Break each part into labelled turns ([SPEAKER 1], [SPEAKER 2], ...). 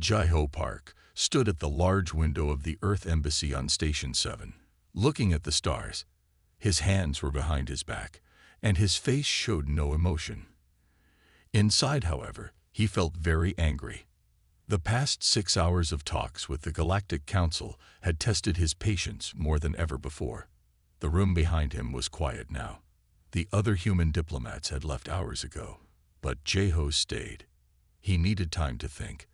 [SPEAKER 1] Jai-Ho Park stood at the large window of the Earth Embassy on Station 7, looking at the stars. His hands were behind his back, and his face showed no emotion. Inside, however, he felt very angry. The past 6 hours of talks with the Galactic Council had tested his patience more than ever before. The room behind him was quiet now. The other human diplomats had left hours ago, but Jai-Ho stayed. He needed time to think.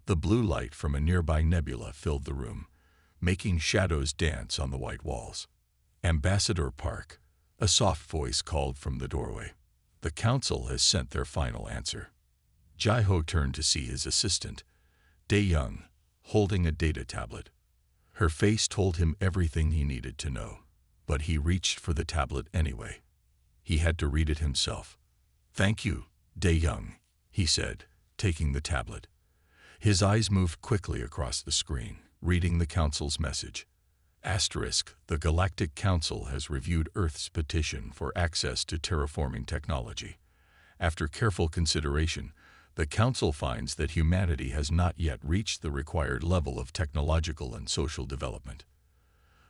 [SPEAKER 1] The blue light from a nearby nebula filled the room, making shadows dance on the white walls. Ambassador Park, a soft voice called from the doorway. The council has sent their final answer. Jai-Ho turned to see his assistant, Dae-Young, holding a data tablet. Her face told him everything he needed to know, but he reached for the tablet anyway. He had to read it himself. "Thank you, Dae-Young," he said, taking the tablet. His eyes moved quickly across the screen, reading the Council's message. Asterisk, the Galactic Council has reviewed Earth's petition for access to terraforming technology. After careful consideration, the Council finds that humanity has not yet reached the required level of technological and social development.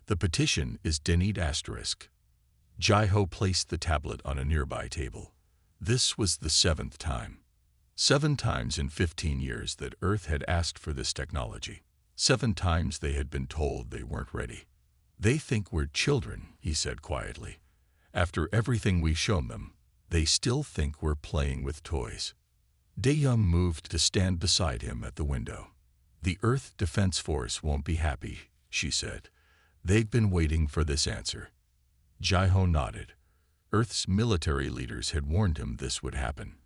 [SPEAKER 1] The petition is denied asterisk. Jai-Ho placed the tablet on a nearby table. This was the 7th time. 7 times in 15 years that Earth had asked for this technology. 7 times they had been told they weren't ready. "They think we're children," he said quietly. "After everything we've shown them, they still think we're playing with toys." Dae-Young moved to stand beside him at the window. "The Earth Defense Force won't be happy," she said. "They've been waiting for this answer." Jai-Ho nodded. Earth's military leaders had warned him this would happen.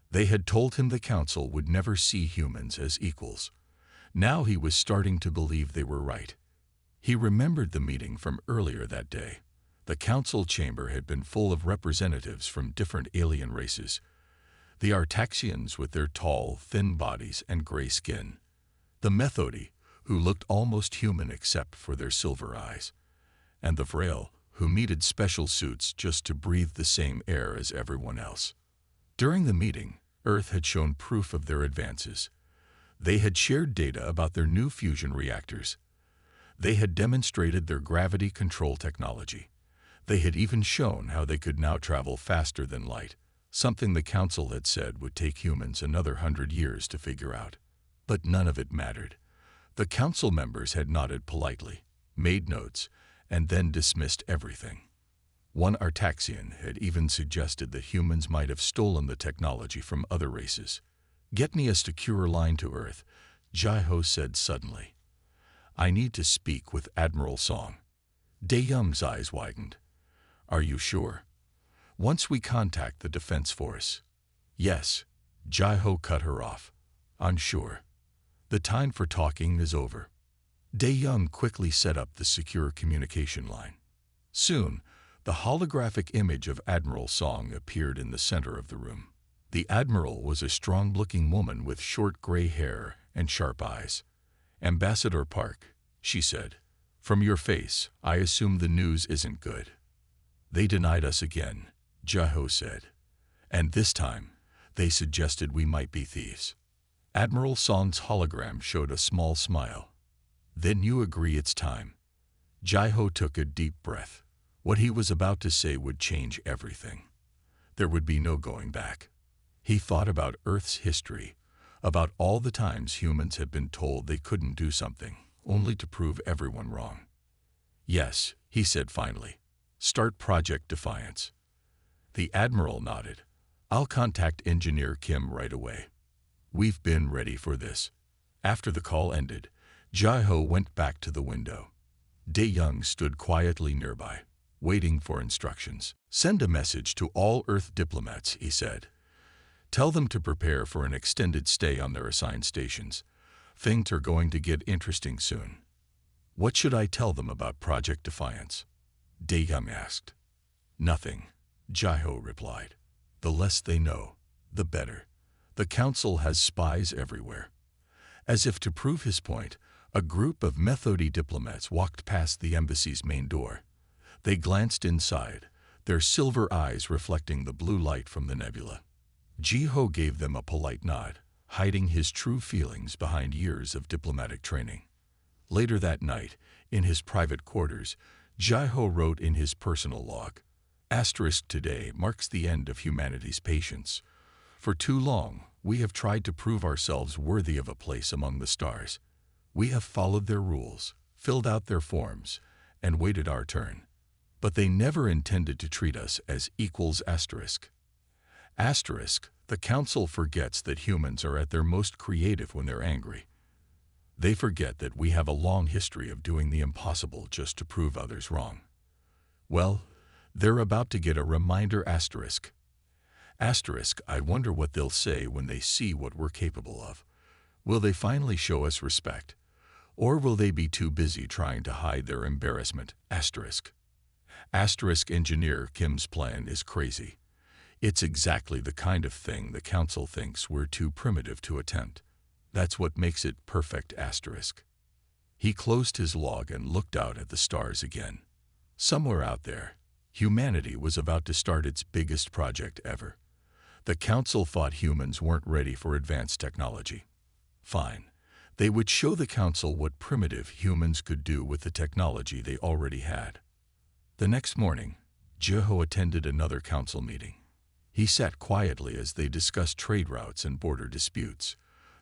[SPEAKER 1] They had told him the Council would never see humans as equals. Now he was starting to believe they were right. He remembered the meeting from earlier that day. The Council chamber had been full of representatives from different alien races. The Artaxians with their tall, thin bodies and gray skin. The Methodi, who looked almost human except for their silver eyes. And the Vrail, who needed special suits just to breathe the same air as everyone else. During the meeting, Earth had shown proof of their advances. They had shared data about their new fusion reactors. They had demonstrated their gravity control technology. They had even shown how they could now travel faster than light, something the Council had said would take humans another 100 years to figure out. But none of it mattered. The Council members had nodded politely, made notes, and then dismissed everything. One Artaxian had even suggested that humans might have stolen the technology from other races. "Get me a secure line to Earth," Jai-Ho said suddenly. "I need to speak with Admiral Song." Dae-Young's eyes widened. "Are you sure?" "Once we contact the Defense Force." "Yes," Jai-Ho cut her off. "I'm sure. The time for talking is over." Dae-Young quickly set up the secure communication line. Soon, the holographic image of Admiral Song appeared in the center of the room. The Admiral was a strong-looking woman with short gray hair and sharp eyes. "Ambassador Park," she said, "from your face, I assume the news isn't good." "They denied us again," Jai-Ho said. "And this time, they suggested we might be thieves." Admiral Song's hologram showed a small smile. "Then you agree it's time." Jai-Ho took a deep breath. What he was about to say would change everything. There would be no going back. He thought about Earth's history, about all the times humans had been told they couldn't do something, only to prove everyone wrong. "Yes," he said finally. "Start Project Defiance." The Admiral nodded. "I'll contact Engineer Kim right away." "We've been ready for this." After the call ended, Jai-Ho went back to the window. Dae-Young stood quietly nearby, waiting for instructions. "Send a message to all Earth diplomats," he said. "Tell them to prepare for an extended stay on their assigned stations. Things are going to get interesting soon." "What should I tell them about Project Defiance?" Dae-Young asked. "Nothing," Jai-Ho replied. "The less they know, the better. The Council has spies everywhere." As if to prove his point, a group of Methodi diplomats walked past the embassy's main door. They glanced inside, their silver eyes reflecting the blue light from the nebula. Jai-Ho gave them a polite nod. hiding his true feelings behind years of diplomatic training. Later that night, in his private quarters, Jai-ho wrote in his personal log, "Today marks the end of humanity's patience. For too long, we have tried to prove ourselves worthy of a place among the stars. We have followed their rules, filled out their forms, and waited our turn. But they never intended to treat us as equals asterisk. The council forgets that humans are at their most creative when they're angry. They forget that we have a long history of doing the impossible just to prove others wrong. Well, they're about to get a reminder asterisk. I wonder what they'll say when they see what we're capable of. Will they finally show us respect? Or will they be too busy trying to hide their embarrassment? Engineer Kim's plan is crazy. It's exactly the kind of thing the council thinks we're too primitive to attempt. That's what makes it perfect asterisk." He closed his log and looked out at the stars again. Somewhere out there, humanity was about to start its biggest project ever. The council thought humans weren't ready for advanced technology. Fine. They would show the council what primitive humans could do with the technology they already had. The next morning, Jai-ho attended another council meeting. He sat quietly as they discussed trade routes and border disputes.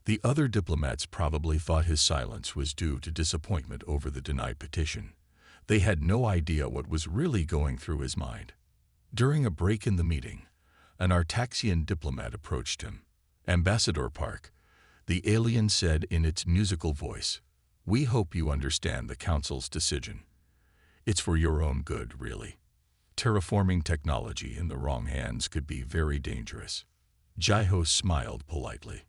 [SPEAKER 1] The other diplomats probably thought his silence was due to disappointment over the denied petition. They had no idea what was really going through his mind. During a break in the meeting, an Artaxian diplomat approached him. "Ambassador Park," the alien said in its musical voice, "we hope you understand the council's decision. It's for your own good, really. Terraforming technology in the wrong hands could be very dangerous." Jai-ho smiled politely.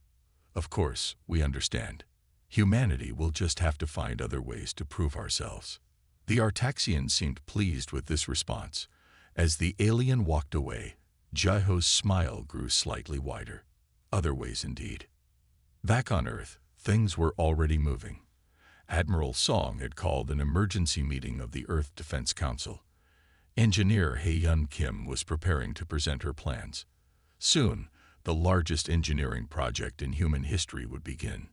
[SPEAKER 1] "Of course, we understand. Humanity will just have to find other ways to prove ourselves." The Artaxian seemed pleased with this response. As the alien walked away, Jai-ho's smile grew slightly wider. Other ways indeed. Back on Earth, things were already moving. Admiral Song had called an emergency meeting of the Earth Defense Council. Engineer Hae-yun Kim was preparing to present her plans. Soon, the largest engineering project in human history would begin.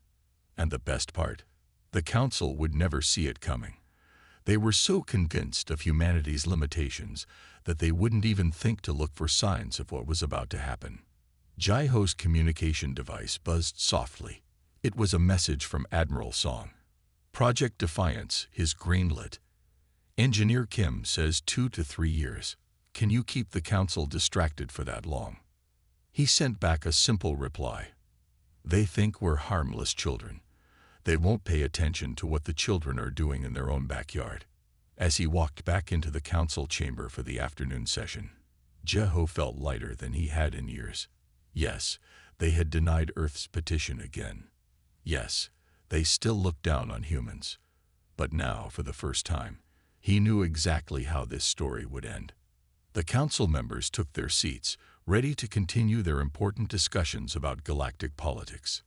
[SPEAKER 1] And the best part, the council would never see it coming. They were so convinced of humanity's limitations that they wouldn't even think to look for signs of what was about to happen. Jai-ho's communication device buzzed softly. It was a message from Admiral Song. "Project Defiance is greenlit. Engineer Kim says 2 to 3 years. Can you keep the council distracted for that long?" He sent back a simple reply. "They think we're harmless children. They won't pay attention to what the children are doing in their own backyard." As he walked back into the council chamber for the afternoon session, Jai-ho felt lighter than he had in years. Yes, they had denied Earth's petition again. Yes, they still looked down on humans. But now, for the first time, he knew exactly how this story would end. The council members took their seats, ready to continue their important discussions about galactic politics.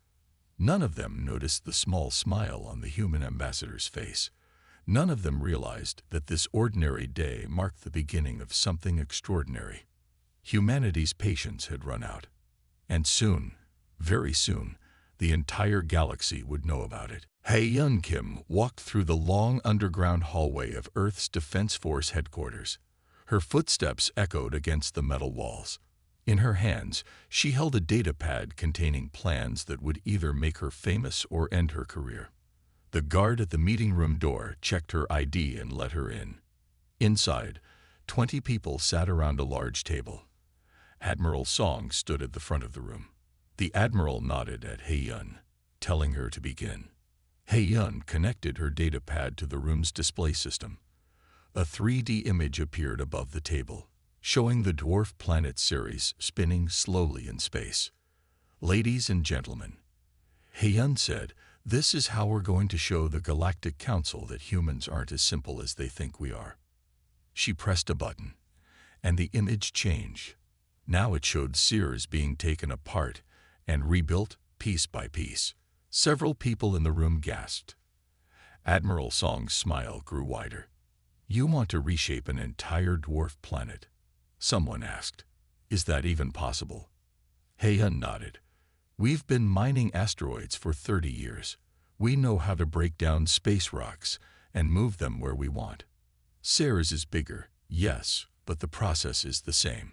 [SPEAKER 1] None of them noticed the small smile on the human ambassador's face. None of them realized that this ordinary day marked the beginning of something extraordinary. Humanity's patience had run out. And soon, very soon, the entire galaxy would know about it. Hae-yun Kim walked through the long underground hallway of Earth's Defense Force headquarters. Her footsteps echoed against the metal walls. In her hands, she held a data pad containing plans that would either make her famous or end her career. The guard at the meeting room door checked her ID and let her in. Inside, 20 people sat around a large table. Admiral Song stood at the front of the room. The Admiral nodded at Hae-yun, telling her to begin. Hae-yun connected her data pad to the room's display system. A 3D image appeared above the table, showing the dwarf planet Ceres spinning slowly in space. "Ladies and gentlemen," Hae-yun said, "this is how we're going to show the Galactic Council that humans aren't as simple as they think we are." She pressed a button, and the image changed. Now it showed Ceres being taken apart and rebuilt piece by piece. Several people in the room gasped. Admiral Song's smile grew wider. "You want to reshape an entire dwarf planet?" Someone asked. "Is that even possible?" Hae-yun nodded. We've been mining asteroids for 30 years. We know how to break down space rocks and move them where we want. Ceres is bigger, yes, but the process is the same.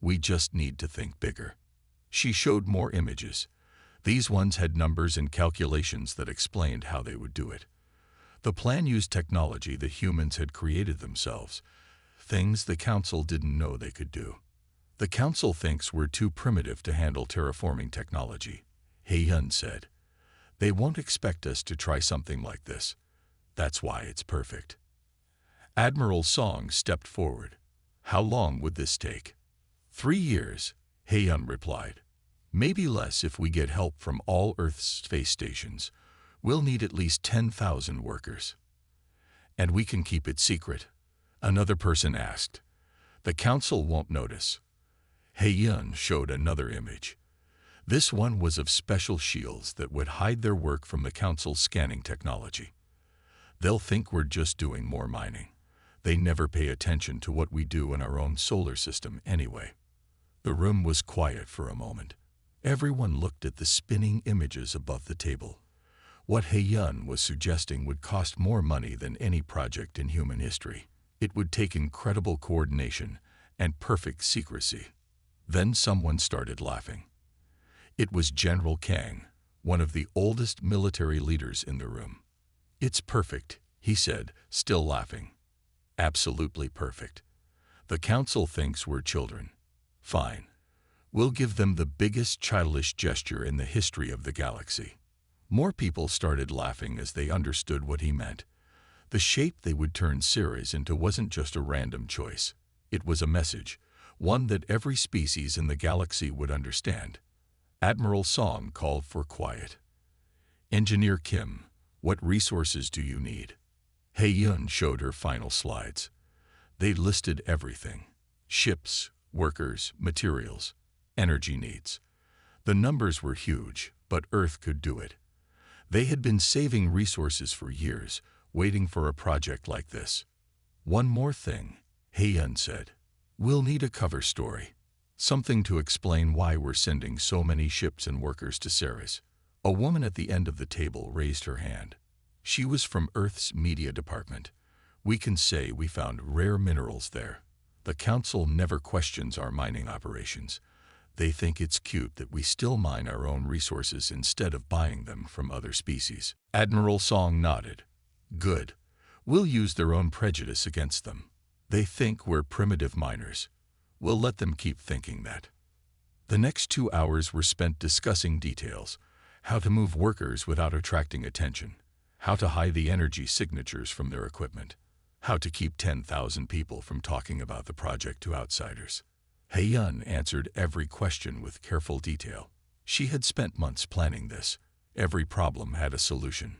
[SPEAKER 1] We just need to think bigger. She showed more images. These ones had numbers and calculations that explained how they would do it. The plan used technology the humans had created themselves, things the Council didn't know they could do. The Council thinks we're too primitive to handle terraforming technology, He-Yun said. They won't expect us to try something like this. That's why it's perfect. Admiral Song stepped forward. How long would this take? 3 years, He-Yun replied. Maybe less if we get help from all Earth's space stations. We'll need at least 10,000 workers. And we can keep it secret, another person asked. The Council won't notice. He-Yun showed another image. This one was of special shields that would hide their work from the Council's scanning technology. They'll think we're just doing more mining. They never pay attention to what we do in our own solar system anyway. The room was quiet for a moment. Everyone looked at the spinning images above the table. What He-Yun was suggesting would cost more money than any project in human history. It would take incredible coordination and perfect secrecy. Then someone started laughing. It was General Kang, one of the oldest military leaders in the room. It's perfect, he said, still laughing. Absolutely perfect. The Council thinks we're children. Fine. We'll give them the biggest childish gesture in the history of the galaxy. More people started laughing as they understood what he meant. The shape they would turn Ceres into wasn't just a random choice. It was a message, one that every species in the galaxy would understand. Admiral Song called for quiet. Engineer Kim, what resources do you need? He-Yun showed her final slides. They listed everything: ships, workers, materials, energy needs. The numbers were huge, but Earth could do it. They had been saving resources for years, waiting for a project like this. One more thing, He-Yun said. We'll need a cover story. Something to explain why we're sending so many ships and workers to Ceres. A woman at the end of the table raised her hand. She was from Earth's media department. We can say we found rare minerals there. The Council never questions our mining operations. They think it's cute that we still mine our own resources instead of buying them from other species. Admiral Song nodded. Good. We'll use their own prejudice against them. They think we're primitive miners. We'll let them keep thinking that. The next 2 hours were spent discussing details: how to move workers without attracting attention, how to hide the energy signatures from their equipment, how to keep 10,000 people from talking about the project to outsiders. He-Yun answered every question with careful detail. She had spent months planning this. Every problem had a solution.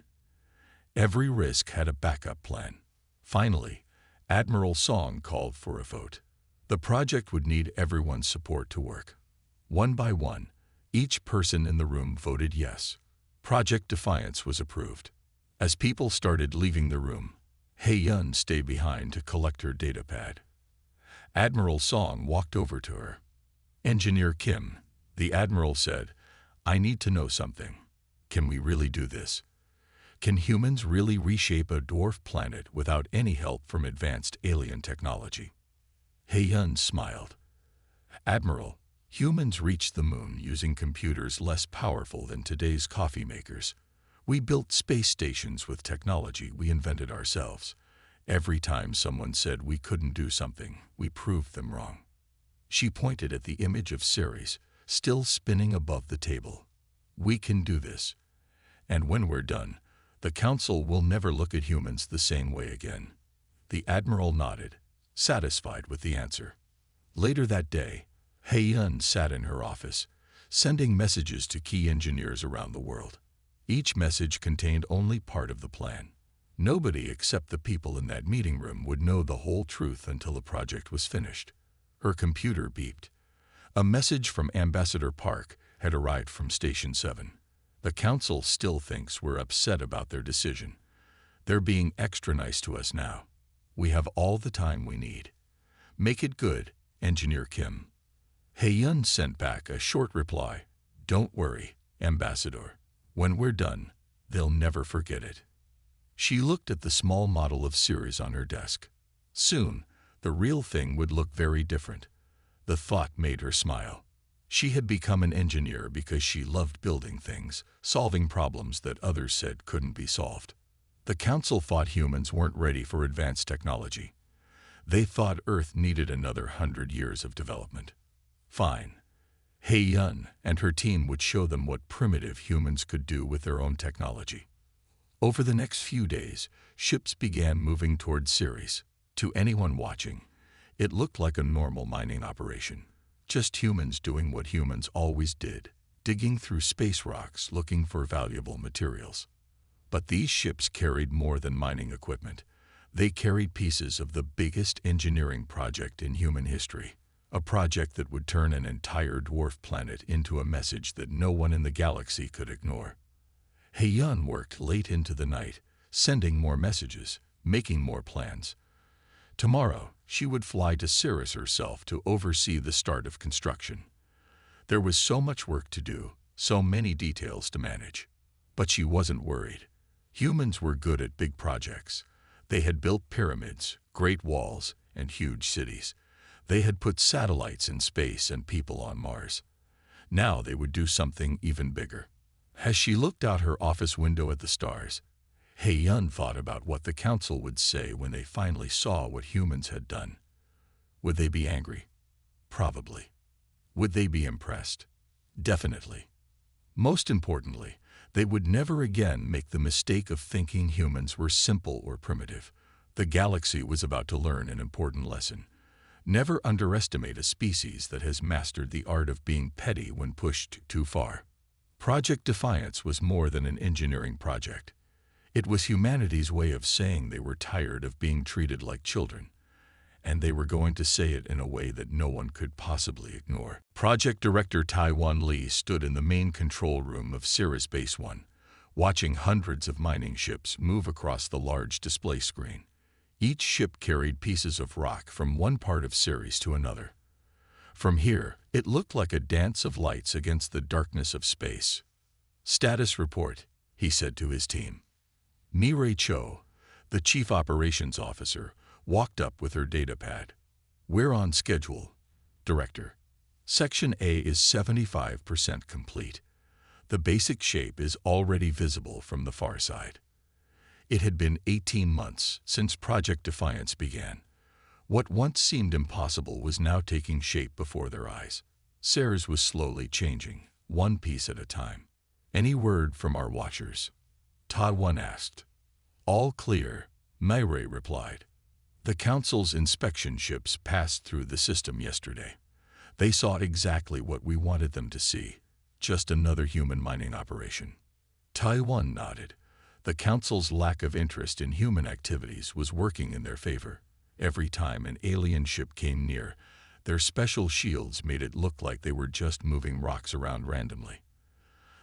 [SPEAKER 1] Every risk had a backup plan. Finally, Admiral Song called for a vote. The project would need everyone's support to work. One by one, each person in the room voted yes. Project Defiance was approved. As people started leaving the room, He-Yun stayed behind to collect her datapad. Admiral Song walked over to her. Engineer Kim, the Admiral said, I need to know something. Can we really do this? Can humans really reshape a dwarf planet without any help from advanced alien technology? He-Yun smiled. Admiral, humans reached the moon using computers less powerful than today's coffee makers. We built space stations with technology we invented ourselves. Every time someone said we couldn't do something, we proved them wrong. She pointed at the image of Ceres, still spinning above the table. We can do this. And when we're done, the Council will never look at humans the same way again. The Admiral nodded, satisfied with the answer. Later that day, He-Yun sat in her office, sending messages to key engineers around the world. Each message contained only part of the plan. Nobody except the people in that meeting room would know the whole truth until the project was finished. Her computer beeped. A message from Ambassador Park had arrived from Station 7. The Council still thinks we're upset about their decision. They're being extra nice to us now. We have all the time we need. Make it good, Engineer Kim. He-Yun sent back a short reply. Don't worry, Ambassador. When we're done, they'll never forget it. She looked at the small model of Ceres on her desk. Soon, the real thing would look very different. The thought made her smile. She had become an engineer because she loved building things, solving problems that others said couldn't be solved. The Council thought humans weren't ready for advanced technology. They thought Earth needed another 100 years of development. Fine. Hei-Yun and her team would show them what primitive humans could do with their own technology. Over the next few days, ships began moving toward Ceres. To anyone watching, it looked like a normal mining operation. Just humans doing what humans always did, digging through space rocks looking for valuable materials. But these ships carried more than mining equipment. They carried pieces of the biggest engineering project in human history, a project that would turn an entire dwarf planet into a message that no one in the galaxy could ignore. Hei-Yun worked late into the night, sending more messages, making more plans. Tomorrow, she would fly to Ceres herself to oversee the start of construction. There was so much work to do, so many details to manage. But she wasn't worried. Humans were good at big projects. They had built pyramids, great walls, and huge cities. They had put satellites in space and people on Mars. Now they would do something even bigger. As she looked out her office window at the stars, Hei-Yun thought about what the Council would say when they finally saw what humans had done. Would they be angry? Probably. Would they be impressed? Definitely. Most importantly, they would never again make the mistake of thinking humans were simple or primitive. The galaxy was about to learn an important lesson. Never underestimate a species that has mastered the art of being petty when pushed too far. Project Defiance was more than an engineering project. It was humanity's way of saying they were tired of being treated like children, and they were going to say it in a way that no one could possibly ignore. Project Director Taiwan Lee stood in the main control room of Ceres Base 1, watching hundreds of mining ships move across the large display screen. Each ship carried pieces of rock from one part of Ceres to another. From here, it looked like a dance of lights against the darkness of space. "Status report," he said to his team. Mireille Cho, the chief operations officer, walked up with her datapad. "We're on schedule, Director. Section A is 75% complete. The basic shape is already visible from the far side." It had been 18 months since Project Defiance began. What once seemed impossible was now taking shape before their eyes. Ceres was slowly changing, one piece at a time. "Any word from our watchers?" Taiwan asked. "All clear," Mireille replied. "The Council's inspection ships passed through the system yesterday. They saw exactly what we wanted them to see, just another human mining operation." Taiwan nodded. The Council's lack of interest in human activities was working in their favor. Every time an alien ship came near, their special shields made it look like they were just moving rocks around randomly.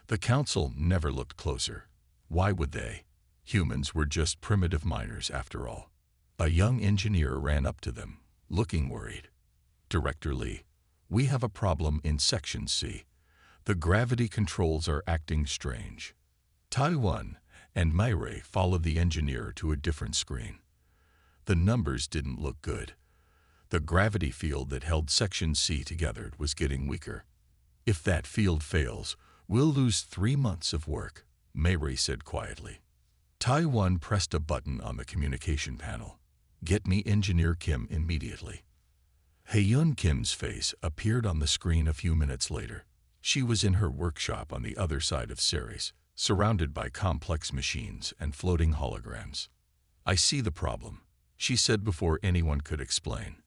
[SPEAKER 1] The Council never looked closer. Why would they? Humans were just primitive miners after all. A young engineer ran up to them, looking worried. "Director Lee, we have a problem in Section C. The gravity controls are acting strange." Taiwan and Mireille followed the engineer to a different screen. The numbers didn't look good. The gravity field that held Section C together was getting weaker. "If that field fails, we'll lose 3 months of work," Mireille said quietly. Taiwan pressed a button on the communication panel. "Get me Engineer Kim immediately." Hei-Yun Kim's face appeared on the screen a few minutes later. She was in her workshop on the other side of Ceres, surrounded by complex machines and floating holograms. "I see the problem," she said before anyone could explain.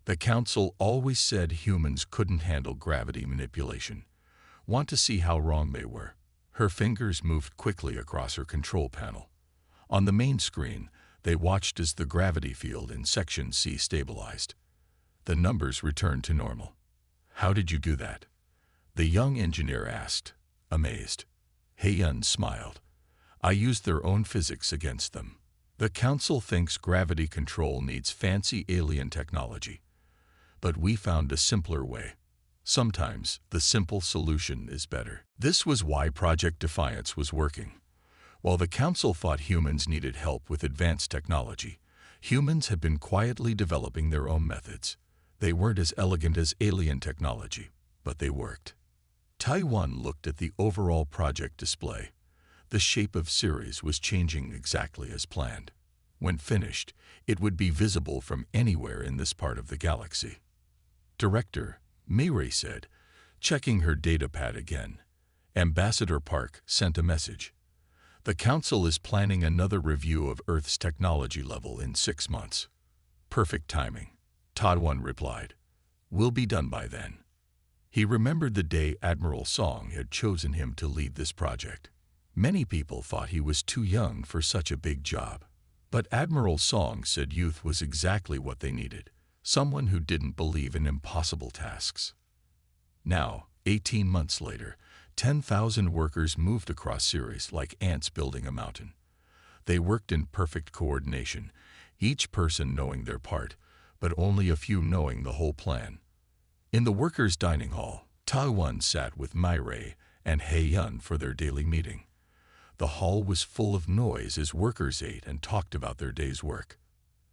[SPEAKER 1] "The Council always said humans couldn't handle gravity manipulation. Want to see how wrong they were?" Her fingers moved quickly across her control panel. On the main screen, they watched as the gravity field in Section C stabilized. The numbers returned to normal. "How did you do that?" the young engineer asked, amazed. Hei-Yun smiled. "I used their own physics against them. The Council thinks gravity control needs fancy alien technology. But we found a simpler way. Sometimes the simple solution is better. This was why Project Defiance was working. While the Council thought humans needed help with advanced technology, humans had been quietly developing their own methods. They weren't as elegant as alien technology, but they worked. Taiwan looked at the overall project display. The shape of Ceres was changing exactly as planned. When finished, it would be visible from anywhere in this part of the galaxy. Director Mayray said, checking her datapad again. Ambassador Park sent a message. The Council is planning another review of Earth's technology level in 6 months. Perfect timing, Taiwan replied. We'll be done by then. He remembered the day Admiral Song had chosen him to lead this project. Many people thought he was too young for such a big job. But Admiral Song said youth was exactly what they needed, someone who didn't believe in impossible tasks. Now, 18 months later, 10,000 workers moved across Ceres like ants building a mountain. They worked in perfect coordination, each person knowing their part, but only a few knowing the whole plan. In the workers' dining hall, Taiwan sat with Mayray and He-yun for their daily meeting. The hall was full of noise as workers ate and talked about their day's work.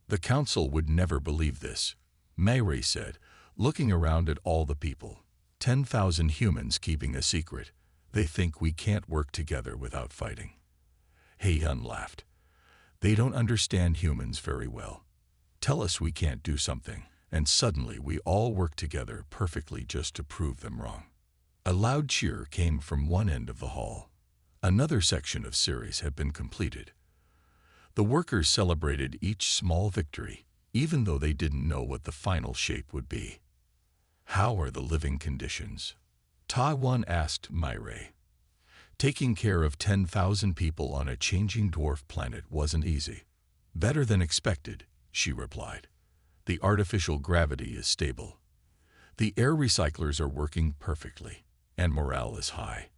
[SPEAKER 1] The Council would never believe this, Mayray said, looking around at all the people. 10,000 humans keeping a secret. They think we can't work together without fighting. He-yun laughed. They don't understand humans very well. Tell us we can't do something, and suddenly we all work together perfectly just to prove them wrong. A loud cheer came from one end of the hall. Another section of Ceres had been completed. The workers celebrated each small victory, even though they didn't know what the final shape would be. How are the living conditions? Taiwan asked Mayray. Taking care of 10,000 people on a changing dwarf planet wasn't easy. Better than expected, she replied. The artificial gravity is stable. The air recyclers are working perfectly, and morale is high.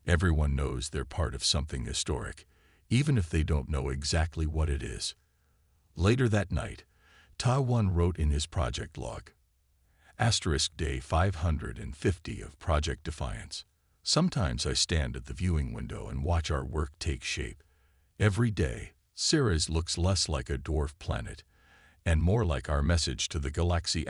[SPEAKER 1] Everyone knows they're part of something historic, even if they don't know exactly what it is. Later that night, Taiwan wrote in his project log, *Day 550 of Project Defiance. Sometimes I stand at the viewing window and watch our work take shape. Every day, Ceres looks less like a dwarf planet and more like our message to the galaxy *.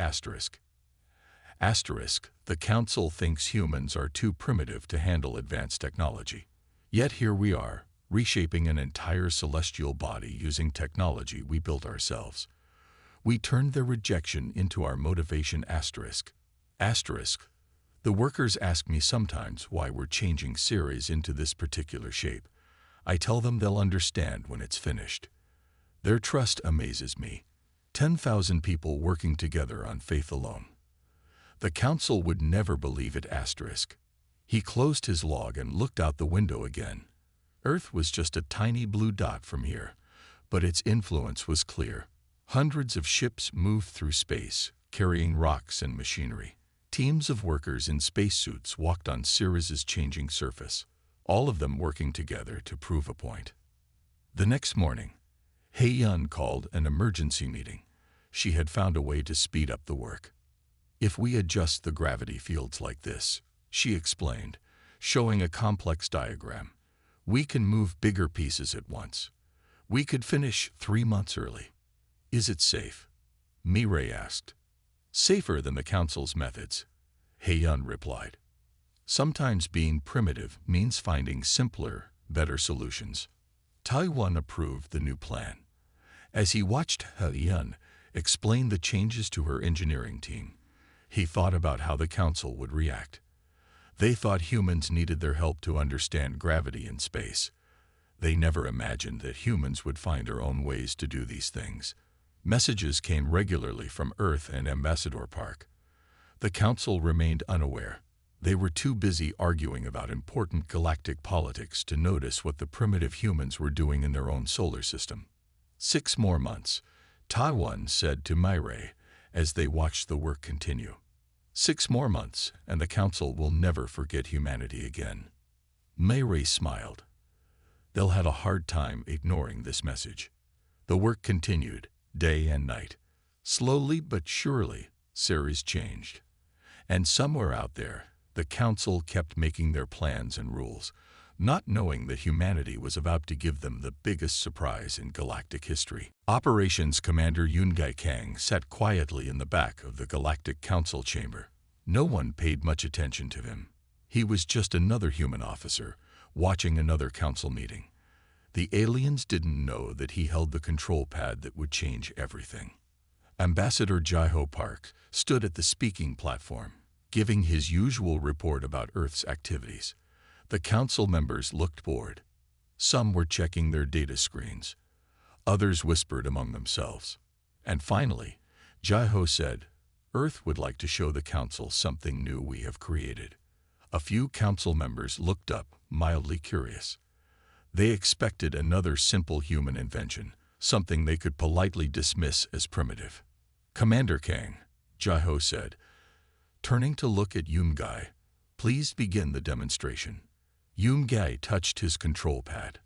[SPEAKER 1] The Council thinks humans are too primitive to handle advanced technology. Yet here we are, reshaping an entire celestial body using technology we built ourselves. We turned their rejection into our motivation *. The workers ask me sometimes why we're changing Ceres into this particular shape. I tell them they'll understand when it's finished. Their trust amazes me. 10,000 people working together on faith alone. The Council would never believe it *. He closed his log and looked out the window again. Earth was just a tiny blue dot from here, but its influence was clear. Hundreds of ships moved through space, carrying rocks and machinery. Teams of workers in spacesuits walked on Ceres's changing surface, all of them working together to prove a point. The next morning, He-yun called an emergency meeting. She had found a way to speed up the work. If we adjust the gravity fields like this, she explained, showing a complex diagram, we can move bigger pieces at once. We could finish 3 months early. Is it safe? Mayray asked. Safer than the Council's methods, He-yun replied. Sometimes being primitive means finding simpler, better solutions. Taiwan approved the new plan. As he watched He-yun explain the changes to her engineering team, he thought about how the Council would react. They thought humans needed their help to understand gravity in space. They never imagined that humans would find their own ways to do these things. Messages came regularly from Earth and Ambassador Park. The Council remained unaware. They were too busy arguing about important galactic politics to notice what the primitive humans were doing in their own solar system. 6 more months, Taiwan said to Mayray as they watched the work continue. 6 more months, and the Council will never forget humanity again. Mayray smiled. They'll have a hard time ignoring this message. The work continued, day and night. Slowly but surely, Ceres changed. And somewhere out there, the council kept making their plans and rules, not knowing that humanity was about to give them the biggest surprise in galactic history. Operations Commander Yungai Kang sat quietly in the back of the Galactic Council chamber. No one paid much attention to him. He was just another human officer, watching another council meeting. The aliens didn't know that he held the control pad that would change everything. Ambassador Jai-Ho Park stood at the speaking platform, giving his usual report about Earth's activities. The council members looked bored. Some were checking their data screens. Others whispered among themselves. And finally, Jai-Ho said, "Earth would like to show the council something new we have created." A few council members looked up, mildly curious. They expected another simple human invention, something they could politely dismiss as primitive. "Commander Kang," Jai-Ho said, turning to look at Yungai, "please begin the demonstration." Yungai touched his control pad.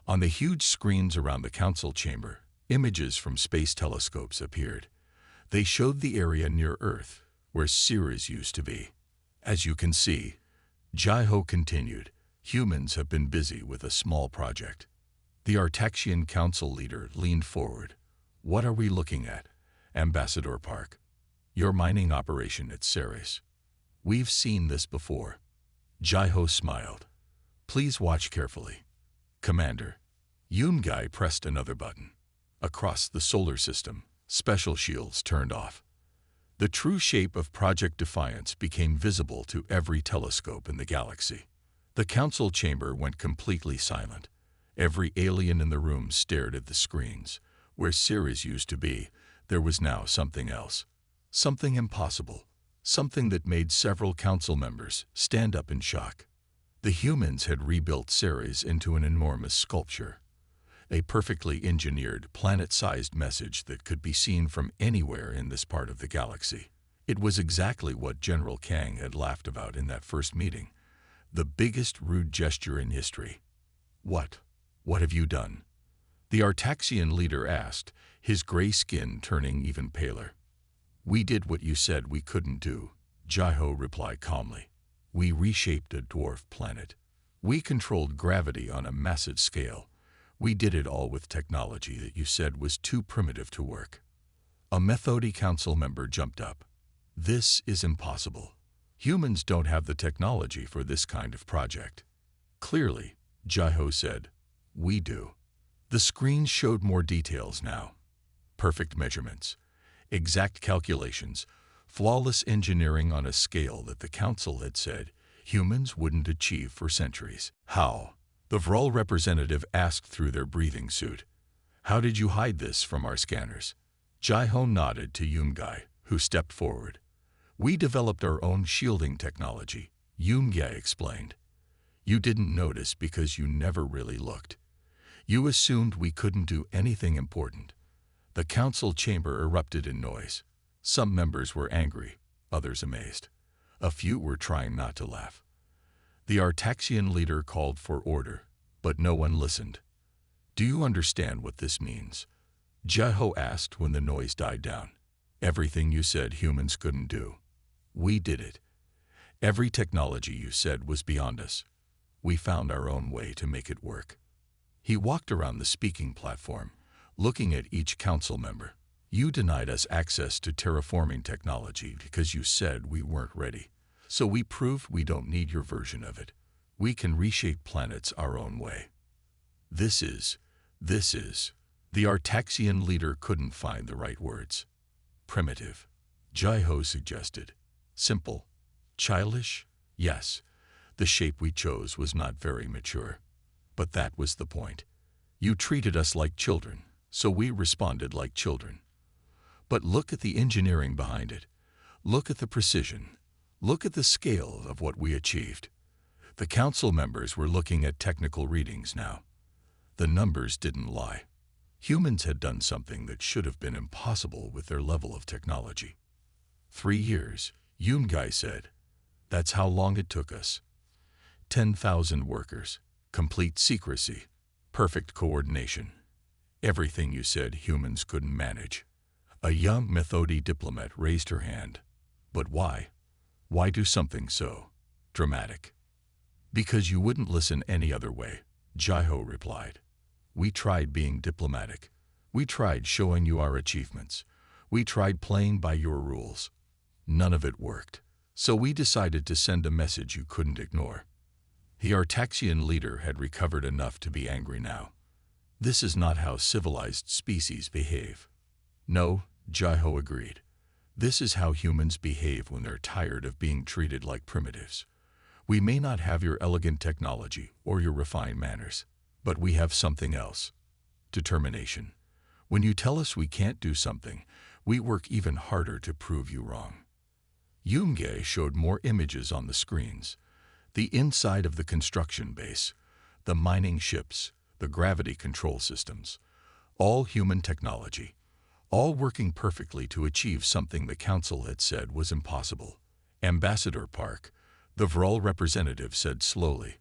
[SPEAKER 1] On the huge screens around the council chamber, images from space telescopes appeared. They showed the area near Earth, where Ceres used to be. "As you can see," Jai-Ho continued, "humans have been busy with a small project." The Artaxian Council leader leaned forward. "What are we looking at, Ambassador Park?" "Your mining operation at Ceres." "We've seen this before." Jai-Ho smiled. "Please watch carefully." "Commander." Yungai pressed another button. Across the solar system, special shields turned off. The true shape of Project Defiance became visible to every telescope in the galaxy. The council chamber went completely silent. Every alien in the room stared at the screens. Where Ceres used to be, there was now something else. Something impossible. Something that made several council members stand up in shock. The humans had rebuilt Ceres into an enormous sculpture. A perfectly engineered, planet-sized message that could be seen from anywhere in this part of the galaxy. It was exactly what General Kang had laughed about in that first meeting. The biggest rude gesture in history. What have you done?" the Artaxian leader asked, his gray skin turning even paler. "We did what you said we couldn't do," Jai-Ho replied calmly. "We reshaped a dwarf planet. We controlled gravity on a massive scale. We did it all with technology that you said was too primitive to work." A Methodi council member jumped up. "This is impossible. Humans don't have the technology for this kind of project." "Clearly," Jai-Ho said, "we do." The screen showed more details now. Perfect measurements, exact calculations, flawless engineering on a scale that the council had said humans wouldn't achieve for centuries. "How?" the Vrol representative asked through their breathing suit. "How did you hide this from our scanners?" Jai-Ho nodded to Yungai, who stepped forward. "We developed our own shielding technology," Yungai explained. "You didn't notice because you never really looked. You assumed we couldn't do anything important." The council chamber erupted in noise. Some members were angry, others amazed. A few were trying not to laugh. The Artaxian leader called for order, but no one listened. "Do you understand what this means?" Jai-Ho asked when the noise died down. "Everything you said humans couldn't do. We did it. Every technology you said was beyond us. We found our own way to make it work." He walked around the speaking platform, looking at each council member. "You denied us access to terraforming technology because you said we weren't ready. So we proved we don't need your version of it. We can reshape planets our own way." This is, the Artaxian leader couldn't find the right words. "Primitive," Jai-Ho suggested. "Simple. Childish? Yes. The shape we chose was not very mature. But that was the point. You treated us like children, so we responded like children. But look at the engineering behind it. Look at the precision. Look at the scale of what we achieved." The council members were looking at technical readings now. The numbers didn't lie. Humans had done something that should have been impossible with their level of technology. 3 years, Yungai said. That's how long it took us. 10,000 workers, complete secrecy, perfect coordination. Everything you said humans couldn't manage. A young Methodi diplomat raised her hand. But why? Why do something so dramatic? Because you wouldn't listen any other way, Jai-Ho replied. We tried being diplomatic. We tried showing you our achievements. We tried playing by your rules. None of it worked. So we decided to send a message you couldn't ignore. The Artaxian leader had recovered enough to be angry now. This is not how civilized species behave. No, Jai-Ho agreed. This is how humans behave when they're tired of being treated like primitives. We may not have your elegant technology or your refined manners, but we have something else. Determination. When you tell us we can't do something, we work even harder to prove you wrong. Yoongae showed more images on the screens. The inside of the construction base, the mining ships, the gravity control systems, all human technology, all working perfectly to achieve something the council had said was impossible. Ambassador Park, the Vrol representative, said slowly,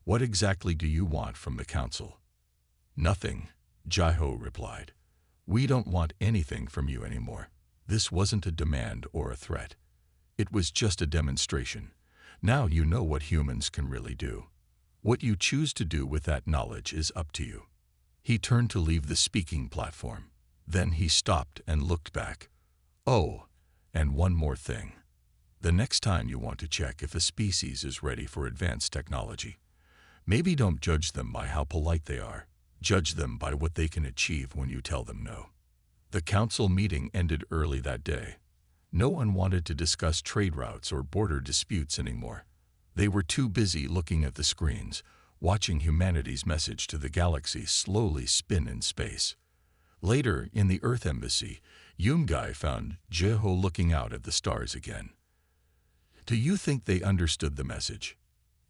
[SPEAKER 1] "What exactly do you want from the council?" "Nothing," Jai-Ho replied. "We don't want anything from you anymore. This wasn't a demand or a threat. It was just a demonstration. Now you know what humans can really do. What you choose to do with that knowledge is up to you." He turned to leave the speaking platform. Then he stopped and looked back. "Oh, and one more thing. The next time you want to check if a species is ready for advanced technology, maybe don't judge them by how polite they are. Judge them by what they can achieve when you tell them no." The council meeting ended early that day. No one wanted to discuss trade routes or border disputes anymore. They were too busy looking at the screens, watching humanity's message to the galaxy slowly spin in space. Later, in the Earth Embassy, Yoongae found Jai-Ho looking out at the stars again. "Do you think they understood the message?"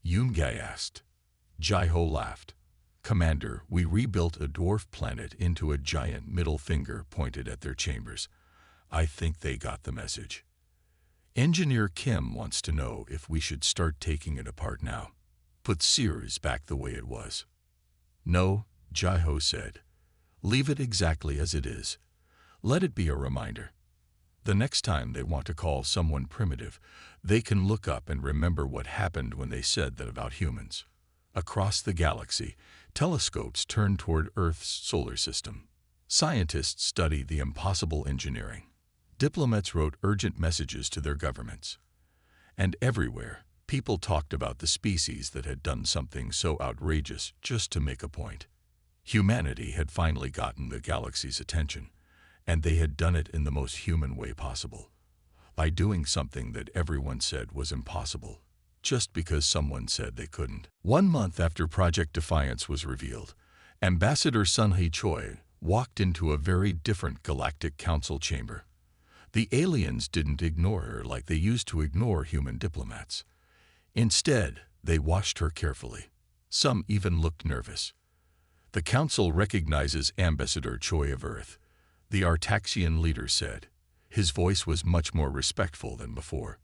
[SPEAKER 1] Yoongae asked. Jai-Ho laughed. "Commander, we rebuilt a dwarf planet into a giant middle finger pointed at their chambers. I think they got the message. Engineer Kim wants to know if we should start taking it apart now. Put Sears back the way it was." "No," Jai-Ho said. "Leave it exactly as it is. Let it be a reminder. The next time they want to call someone primitive, they can look up and remember what happened when they said that about humans." Across the galaxy, telescopes turned toward Earth's solar system. Scientists studied the impossible engineering. Diplomats wrote urgent messages to their governments. And everywhere, people talked about the species that had done something so outrageous just to make a point. Humanity had finally gotten the galaxy's attention, and they had done it in the most human way possible, by doing something that everyone said was impossible, just because someone said they couldn't. 1 month after Project Defiance was revealed, Ambassador Sun Hee-choi walked into a very different Galactic Council chamber. The aliens didn't ignore her like they used to ignore human diplomats. Instead, they watched her carefully. Some even looked nervous. "The Council recognizes Ambassador Choi of Earth," the Artaxian leader said. His voice was much more respectful than before.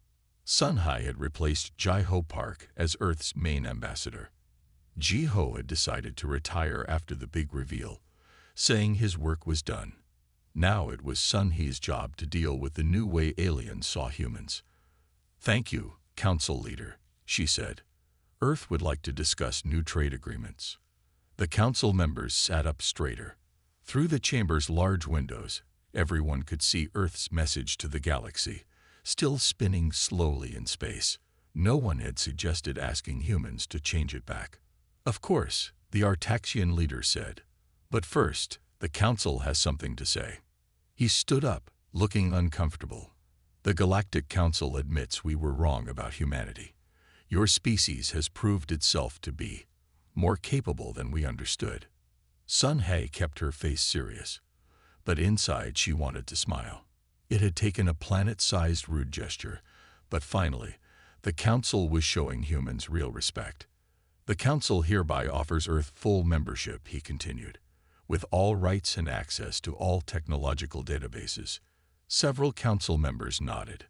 [SPEAKER 1] Sun Hai had replaced Jai-Ho Park as Earth's main ambassador. Ji-Ho had decided to retire after the big reveal, saying his work was done. Now it was Sun Hee's job to deal with the new way aliens saw humans. "Thank you, Council Leader," she said. "Earth would like to discuss new trade agreements." The Council members sat up straighter. Through the chamber's large windows, everyone could see Earth's message to the galaxy, still spinning slowly in space. No one had suggested asking humans to change it back. "Of course," the Artaxian leader said. "But first, the Council has something to say." He stood up, looking uncomfortable. "The Galactic Council admits we were wrong about humanity. Your species has proved itself to be more capable than we understood." Sun Hai kept her face serious, but inside she wanted to smile. It had taken a planet-sized rude gesture, but finally, the Council was showing humans real respect. "The Council hereby offers Earth full membership," he continued, "with all rights and access to all technological databases." Several Council members nodded.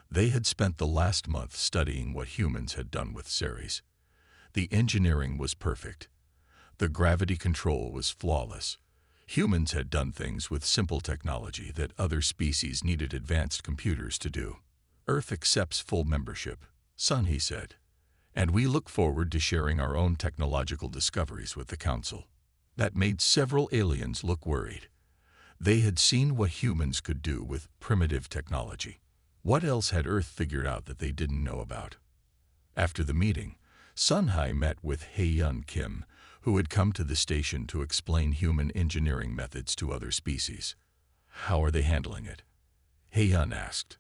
[SPEAKER 1] They had spent the last month studying what humans had done with Ceres. The engineering was perfect. The gravity control was flawless. Humans had done things with simple technology that other species needed advanced computers to do. Earth accepts full membership, son, he said, and we look forward to sharing our own technological discoveries with the Council. That made several aliens look worried. They had seen what humans could do with primitive technology. What else had Earth figured out that they didn't know about? After the meeting, Sun Hai met with Hae-Yun Kim, who had come to the station to explain human engineering methods to other species. How are they handling it? Hae-Yun asked.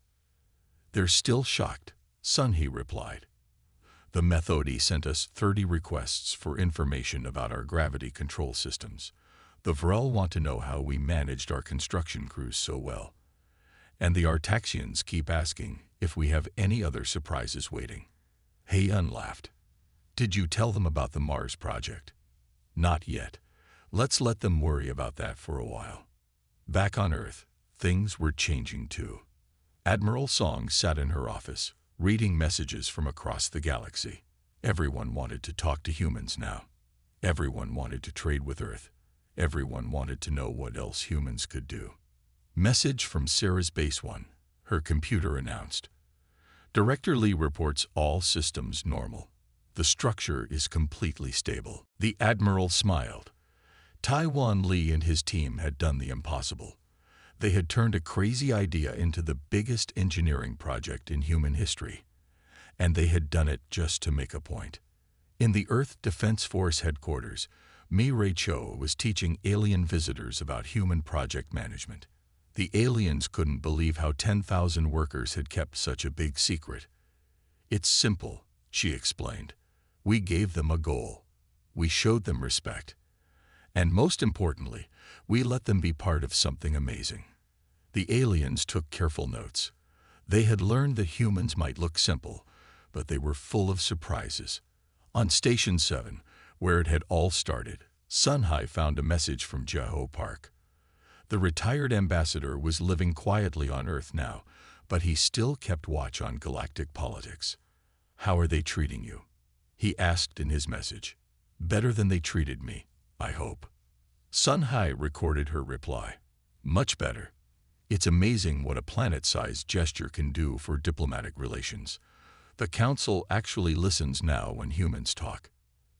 [SPEAKER 1] They're still shocked, Sun He replied. The Methodi sent us 30 requests for information about our gravity control systems. The Vrel want to know how we managed our construction crews so well. And the Artaxians keep asking if we have any other surprises waiting. Hae-Yun laughed. Did you tell them about the Mars project? Not yet. Let's let them worry about that for a while. Back on Earth, things were changing too. Admiral Song sat in her office, reading messages from across the galaxy. Everyone wanted to talk to humans now. Everyone wanted to trade with Earth. Everyone wanted to know what else humans could do. Message from Sarah's Base 1, her computer announced. Director Lee reports all systems normal. The structure is completely stable. The Admiral smiled. Taiwan Lee and his team had done the impossible. They had turned a crazy idea into the biggest engineering project in human history. And they had done it just to make a point. In the Earth Defense Force headquarters, Mi Ray Cho was teaching alien visitors about human project management. The aliens couldn't believe how 10,000 workers had kept such a big secret. It's simple, she explained. We gave them a goal. We showed them respect. And most importantly, we let them be part of something amazing. The aliens took careful notes. They had learned that humans might look simple, but they were full of surprises. On Station 7, where it had all started, Sun Hai found a message from Jeho Park. The retired ambassador was living quietly on Earth now, but he still kept watch on galactic politics. How are they treating you? He asked in his message. Better than they treated me, I hope. Sun Hai recorded her reply. Much better. It's amazing what a planet-sized gesture can do for diplomatic relations. The Council actually listens now when humans talk.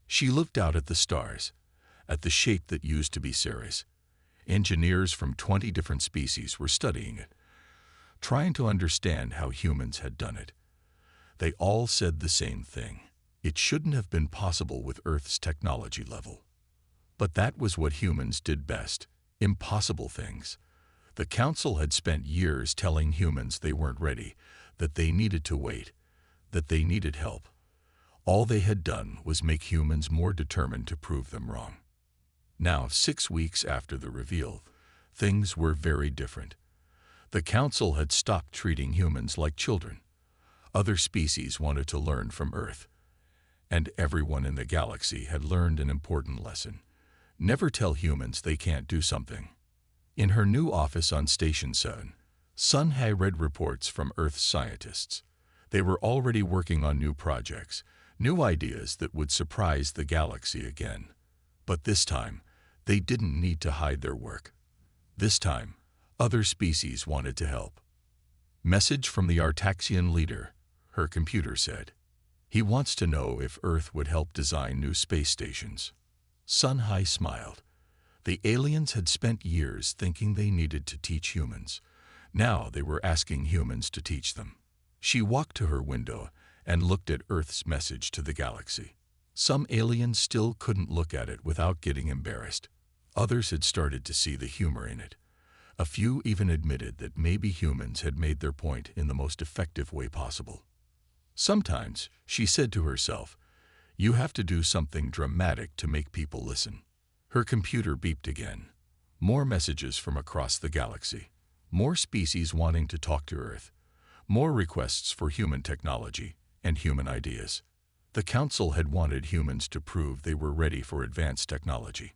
[SPEAKER 1] She looked out at the stars, at the shape that used to be Ceres. Engineers from 20 different species were studying it, trying to understand how humans had done it. They all said the same thing. It shouldn't have been possible with Earth's technology level. But that was what humans did best, impossible things. The Council had spent years telling humans they weren't ready, that they needed to wait, that they needed help. All they had done was make humans more determined to prove them wrong. Now, 6 weeks after the reveal, things were very different. The Council had stopped treating humans like children. Other species wanted to learn from Earth. And everyone in the galaxy had learned an important lesson. Never tell humans they can't do something. In her new office on Station 7, Sun Hai read reports from Earth's scientists. They were already working on new projects, new ideas that would surprise the galaxy again. But this time, they didn't need to hide their work. This time, other species wanted to help. Message from the Artaxian leader, her computer said. He wants to know if Earth would help design new space stations. Sun Hai smiled. The aliens had spent years thinking they needed to teach humans. Now they were asking humans to teach them. She walked to her window and looked at Earth's message to the galaxy. Some aliens still couldn't look at it without getting embarrassed. Others had started to see the humor in it. A few even admitted that maybe humans had made their point in the most effective way possible. Sometimes, she said to herself, you have to do something dramatic to make people listen. Her computer beeped again. More messages from across the galaxy. More species wanting to talk to Earth. More requests for human technology and human ideas. The Council had wanted humans to prove they were ready for advanced technology.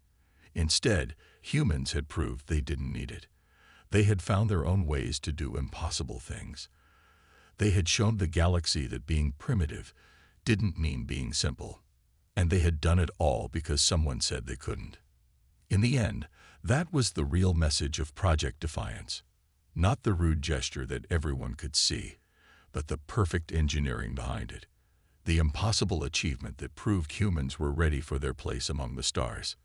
[SPEAKER 1] Instead, humans had proved they didn't need it. They had found their own ways to do impossible things. They had shown the galaxy that being primitive didn't mean being simple. And they had done it all because someone said they couldn't. In the end, that was the real message of Project Defiance. Not the rude gesture that everyone could see, but the perfect engineering behind it. The impossible achievement that proved humans were ready for their place among the stars.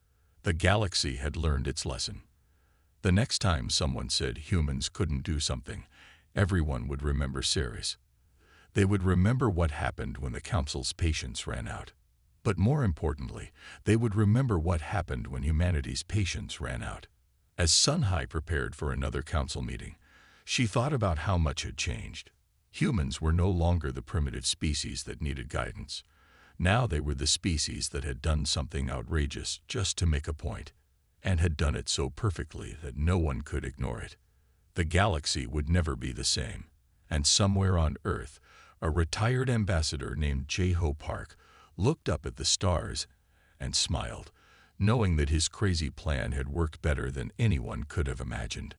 [SPEAKER 1] The galaxy had learned its lesson. The next time someone said humans couldn't do something, everyone would remember Ceres. They would remember what happened when the council's patience ran out. But more importantly, they would remember what happened when humanity's patience ran out. As Sunhai prepared for another council meeting, she thought about how much had changed. Humans were no longer the primitive species that needed guidance. Now they were the species that had done something outrageous just to make a point, and had done it so perfectly that no one could ignore it. The galaxy would never be the same, and somewhere on Earth, a retired ambassador named J-Ho Park looked up at the stars and smiled, knowing that his crazy plan had worked better than anyone could have imagined.